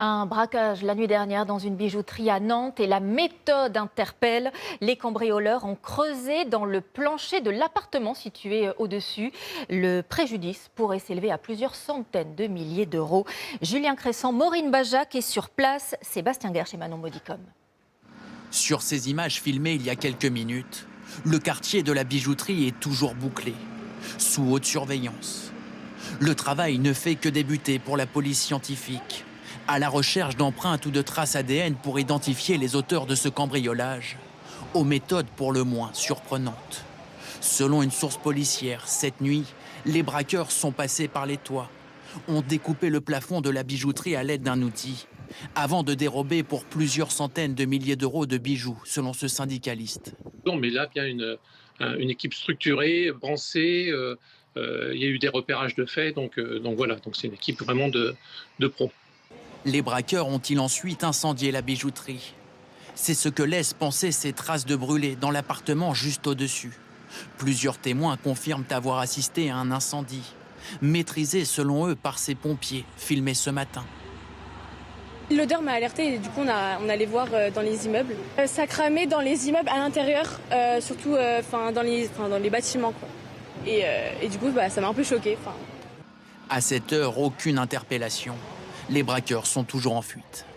Un braquage la nuit dernière dans une bijouterie à Nantes et la méthode interpelle. Les cambrioleurs ont creusé dans le plancher de l'appartement situé au-dessus. Le préjudice pourrait s'élever à plusieurs centaines de milliers d'euros. Julien Crescent, Maureen Bajac est sur place. Sébastien Guerche et Manon Modicom. Sur ces images filmées il y a quelques minutes, le quartier de la bijouterie est toujours bouclé, sous haute surveillance. Le travail ne fait que débuter pour la police scientifique, à la recherche d'empreintes ou de traces ADN pour identifier les auteurs de ce cambriolage, aux méthodes pour le moins surprenantes. Selon une source policière, cette nuit, les braqueurs sont passés par les toits, ont découpé le plafond de la bijouterie à l'aide d'un outil, avant de dérober pour plusieurs centaines de milliers d'euros de bijoux, selon ce syndicaliste. Non, mais là, il y a une équipe structurée, brancée, il y a eu des repérages de faits, donc voilà, donc c'est une équipe vraiment de pros. Les braqueurs ont-ils ensuite incendié la bijouterie? C'est ce que laissent penser ces traces de brûlés dans l'appartement juste au-dessus. Plusieurs témoins confirment avoir assisté à un incendie, maîtrisé selon eux par ces pompiers, filmés ce matin. L'odeur m'a alertée et du coup on allait voir dans les immeubles. Ça cramait dans les immeubles à l'intérieur, surtout dans les bâtiments, quoi. Et du coup ça m'a un peu choquée. À cette heure, aucune interpellation. Les braqueurs sont toujours en fuite.